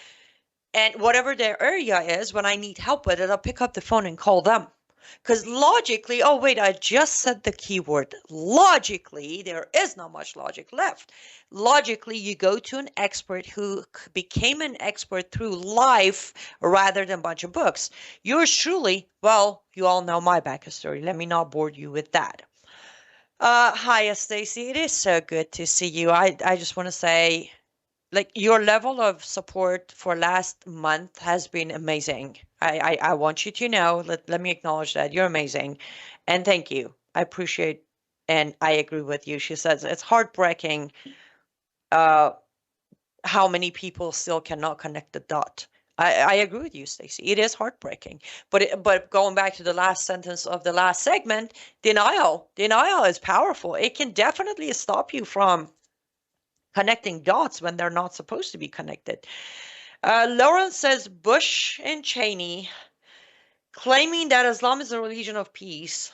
And whatever their area is, when I need help with it, I'll pick up the phone and call them. Because logically, oh, wait, I just said the keyword. Logically, there is not much logic left. Logically, you go to an expert who became an expert through life rather than a bunch of books. Yours truly, well, you all know my backstory. Let me not bore you with that. Hi, Stacy. It is so good to see you. I just want to say, like, your level of support for last month has been amazing. I want you to know, let me acknowledge that you're amazing, and thank you. I appreciate, and I agree with you. She says it's heartbreaking how many people still cannot connect the dot. I agree with you, Stacy. It is heartbreaking, but going back to the last sentence of the last segment, denial is powerful. It can definitely stop you from connecting dots when they're not supposed to be connected. Lawrence says Bush and Cheney claiming that Islam is a religion of peace.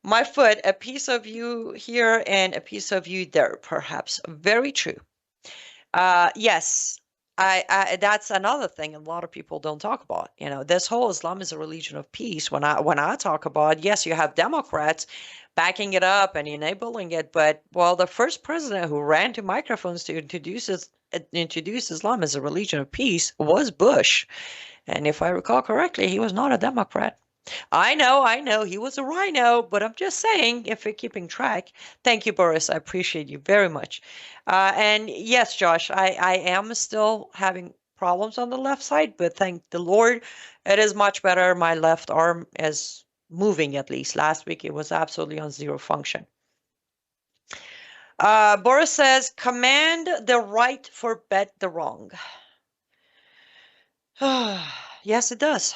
My foot, a piece of you here and a piece of you there, perhaps. Very true. Yes, that's another thing a lot of people don't talk about. You know, this whole Islam is a religion of peace. When I talk about, yes, you have Democrats backing it up and enabling it, but well, the first president who ran to microphones to introduce Islam as a religion of peace was Bush. And if I recall correctly, he was not a Democrat. I know, he was a rhino, but I'm just saying, if you're keeping track. Thank you, Boris. I appreciate you very much. And yes, Josh, I am still having problems on the left side, but thank the Lord, it is much better. My left arm is moving, at least. Last week, it was absolutely on zero function. Boris says, command the right, forbid the wrong. Yes, it does.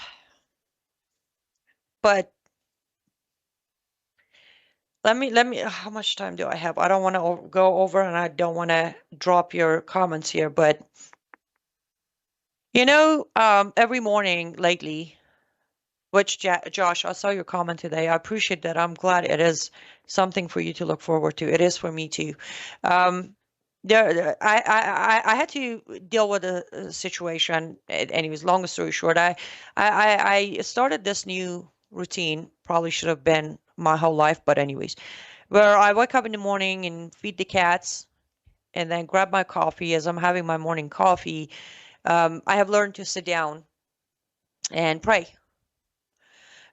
But let me, how much time do I have? I don't want to go over and I don't want to drop your comments here, but you know, every morning lately, which Josh, I saw your comment today. I appreciate that. I'm glad it is something for you to look forward to. It is for me too. I had to deal with a situation, and it was long story short. I started this new routine. Probably should have been my whole life, but anyways, where I wake up in the morning and feed the cats and then grab my coffee. As I'm having my morning coffee, I have learned to sit down and pray.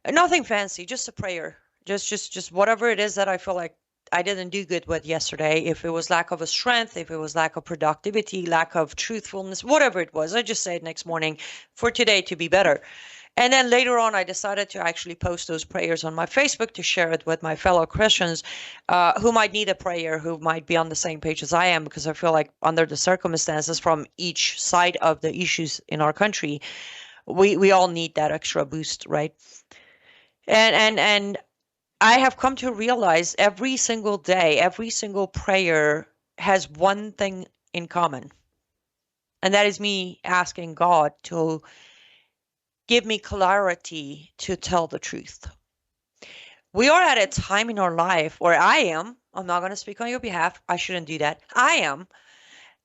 Nothing fancy, just a prayer. Just whatever it is that I feel like I didn't do good with yesterday. If it was lack of a strength, if it was lack of productivity, lack of truthfulness, whatever it was, I just say it next morning for today to be better. And then later on, I decided to actually post those prayers on my Facebook to share it with my fellow Christians who might need a prayer, who might be on the same page as I am, because I feel like under the circumstances from each side of the issues in our country, we all need that extra boost, right? And I have come to realize every single day, every single prayer has one thing in common. And that is me asking God to give me clarity to tell the truth. We are at a time in our life where I'm not going to speak on your behalf. I shouldn't do that. I am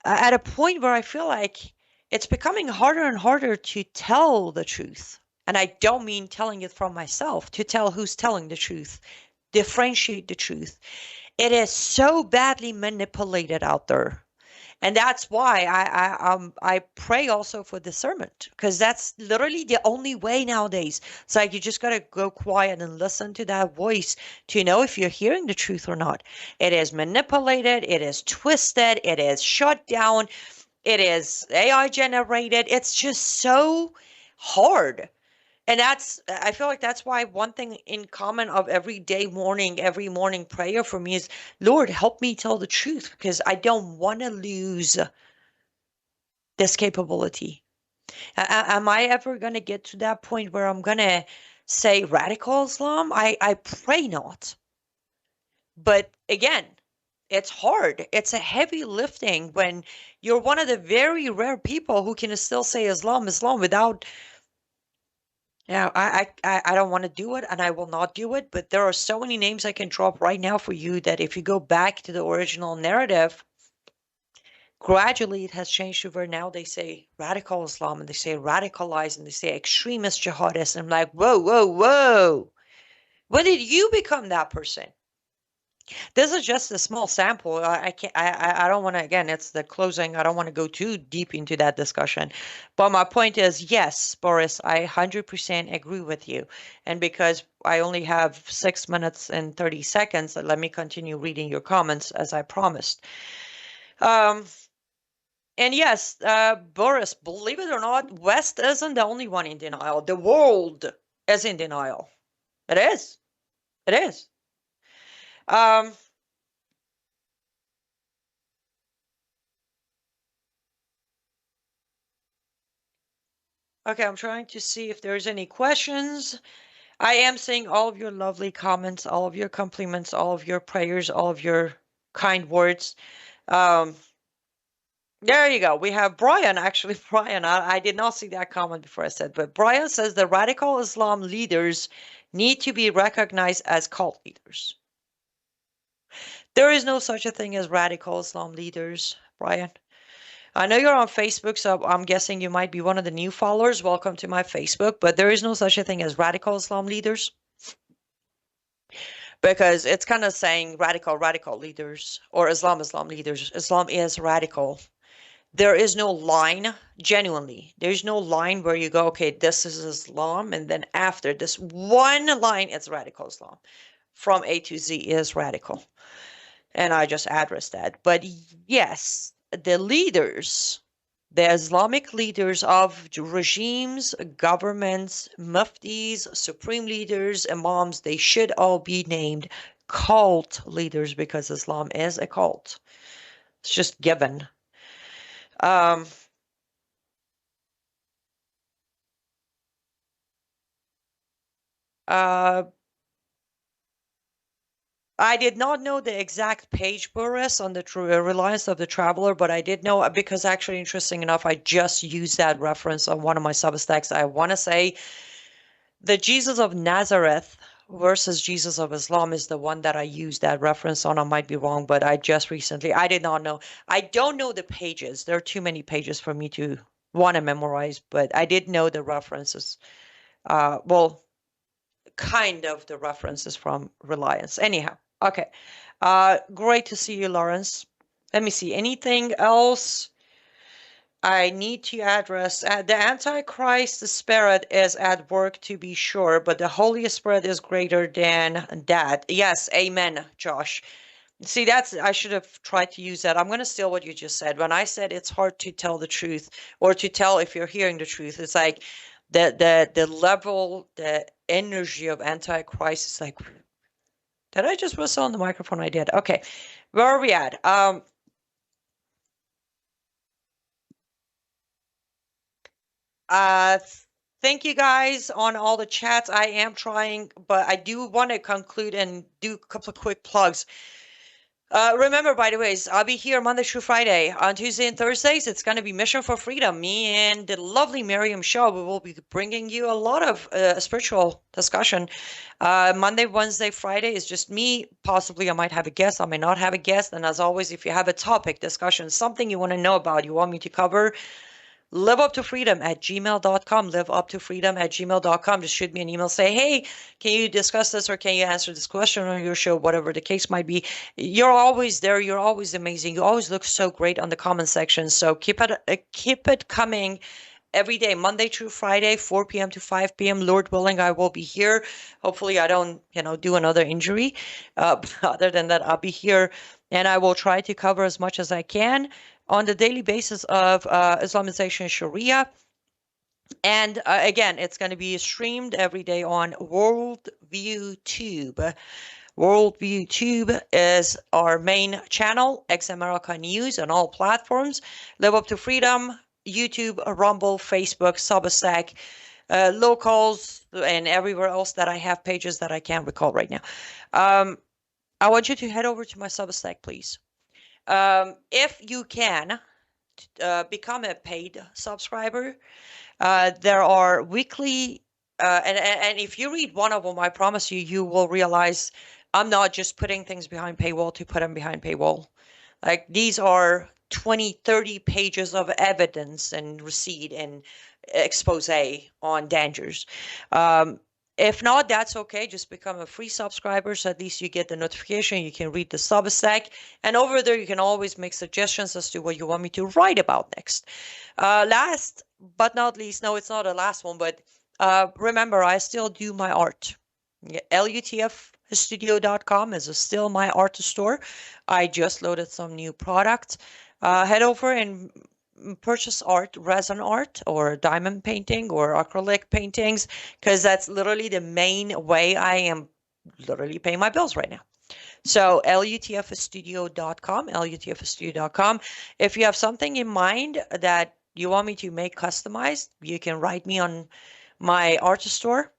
at a point where I feel like it's becoming harder and harder to tell the truth. And I don't mean telling it from myself, to tell who's telling the truth, differentiate the truth. It is so badly manipulated out there. And that's why I pray also for discernment, because that's literally the only way nowadays. It's like you just got to go quiet and listen to that voice to know if you're hearing the truth or not. It is manipulated. It is twisted. It is shut down. It is AI generated. It's just so hard. And I feel like that's why one thing in common of every morning prayer for me is, Lord, help me tell the truth, because I don't want to lose this capability. Am I ever going to get to that point where I'm going to say radical Islam? I pray not. But again, it's hard. It's a heavy lifting when you're one of the very rare people who can still say Islam without... Yeah, I don't want to do it, and I will not do it, but there are so many names I can drop right now for you that if you go back to the original narrative, gradually it has changed to where now they say radical Islam, and they say radicalized, and they say extremist jihadists, and I'm like, whoa, whoa, whoa. When did you become that person? This is just a small sample. I don't want to, again, it's the closing. I don't want to go too deep into that discussion. But my point is, yes, Boris, I 100% agree with you. And because I only have 6 minutes and 30 seconds, let me continue reading your comments as I promised. And yes, Boris, believe it or not, West isn't the only one in denial. The world is in denial. It is. It is. Okay, I'm trying to see if there's any questions. I am seeing all of your lovely comments, all of your compliments, all of your prayers, all of your kind words. There you go. We have Brian, actually. Brian, I did not see that comment before I said, but Brian says the radical Islam leaders need to be recognized as cult leaders. There is no such a thing as radical Islam leaders, Brian. I know you're on Facebook, so I'm guessing you might be one of the new followers. Welcome to my Facebook, but there is no such a thing as radical Islam leaders. Because it's kind of saying radical leaders, or Islam leaders. Islam is radical. There is no line, genuinely. There's no line where you go, okay, this is Islam, and then after this one line, it's radical Islam. From A to Z is radical. And I just addressed that. But yes, the leaders, the Islamic leaders of regimes, governments, muftis, supreme leaders, imams, they should all be named cult leaders because Islam is a cult. It's just given. I did not know the exact page, Boris, on the Reliance of the Traveler, but I did know, because actually, interesting enough, I just used that reference on one of my Substacks. I want to say the Jesus of Nazareth versus Jesus of Islam is the one that I used that reference on. I might be wrong, but I just recently, I did not know. I don't know the pages. There are too many pages for me to want to memorize, but I did know the references. Well, kind of the references from Reliance. Anyhow, okay. Great to see you, Lawrence. Let me see. Anything else I need to address? The Antichrist, the spirit, is at work to be sure, but the Holy Spirit is greater than that. Yes, amen, Josh. See, I should have tried to use that. I'm going to steal what you just said. When I said it's hard to tell the truth or to tell if you're hearing the truth, it's like the level, the energy of Antichrist is like, did I just whistle on the microphone? I did. Okay. Where are we at? Thank you guys on all the chats. I am trying, but I do want to conclude and do a couple of quick plugs. Remember, by the way, I'll be here Monday through Friday. On Tuesday and Thursdays, it's going to be Mission for Freedom. Me and the lovely Miriam Shaw, we will be bringing you a lot of spiritual discussion. Monday, Wednesday, Friday is just me. Possibly I might have a guest. I may not have a guest. And as always, if you have a topic, discussion, something you want to know about, you want me to cover, liveuptofreedom@gmail.com, liveuptofreedom@gmail.com. Just shoot me an email, say, hey, can you discuss this or can you answer this question on your show, whatever the case might be. You're always there. You're always amazing. You always look so great on the comment section. So keep it coming every day, Monday through Friday, 4 p.m. to 5 p.m. Lord willing, I will be here. Hopefully I don't, do another injury. Other than that, I'll be here and I will try to cover as much as I can on the daily basis of Islamization and Sharia. And again, it's going to be streamed every day on Worldview Tube. Worldview Tube is our main channel, Ex America News on all platforms. Live Up to Freedom, YouTube, Rumble, Facebook, Substack, locals, and everywhere else that I have pages that I can't recall right now. I want you to head over to my Substack, please. If you can become a paid subscriber, there are weekly, and if you read one of them, I promise you, you will realize I'm not just putting things behind paywall to put them behind paywall. Like these are 20, 30 pages of evidence and receipt and expose on dangers. If not, that's okay. Just become a free subscriber, so at least you get the notification. You can read the Substack, and over there you can always make suggestions as to what you want me to write about next. Last but not least, no, it's not a last one, but remember, I still do my art. LUTFstudio.com is still my art store. I just loaded some new product. Head over and purchase art, resin art, or diamond painting, or acrylic paintings, because that's literally the main way I am literally paying my bills right now. So LUTFstudio.com, LUTFstudio.com. If you have something in mind that you want me to make customized, you can write me on my art store,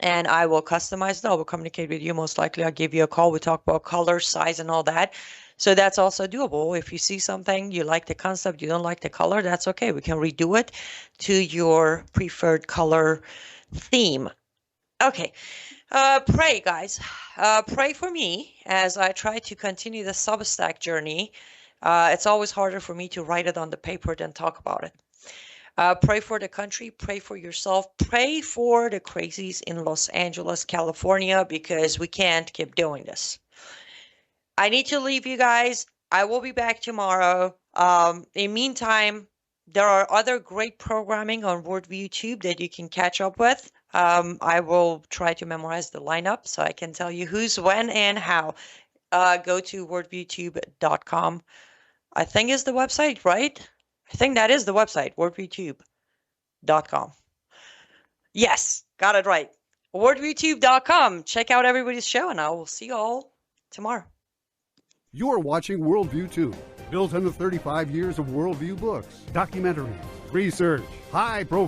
and I will customize it. I will communicate with you. Most likely I'll give you a call. We talk about color, size, and all that. So that's also doable. If you see something, you like the concept, you don't like the color, that's okay. We can redo it to your preferred color theme. Okay. Pray, guys. Pray for me as I try to continue the Substack journey. It's always harder for me to write it on the paper than talk about it. Pray for the country, pray for yourself, pray for the crazies in Los Angeles, California, because we can't keep doing this. I need to leave you guys. I will be back tomorrow. In the meantime, there are other great programming on Worldview Tube that you can catch up with. I will try to memorize the lineup so I can tell you who's when and how. Go to worldviewtube.com. I think is the website, right? I think that is the website, worldviewtube.com. Yes, got it right. worldviewtube.com. Check out everybody's show, and I will see you all tomorrow. You are watching Worldview 2, built on the 35 years of Worldview books, documentaries, research, high-profile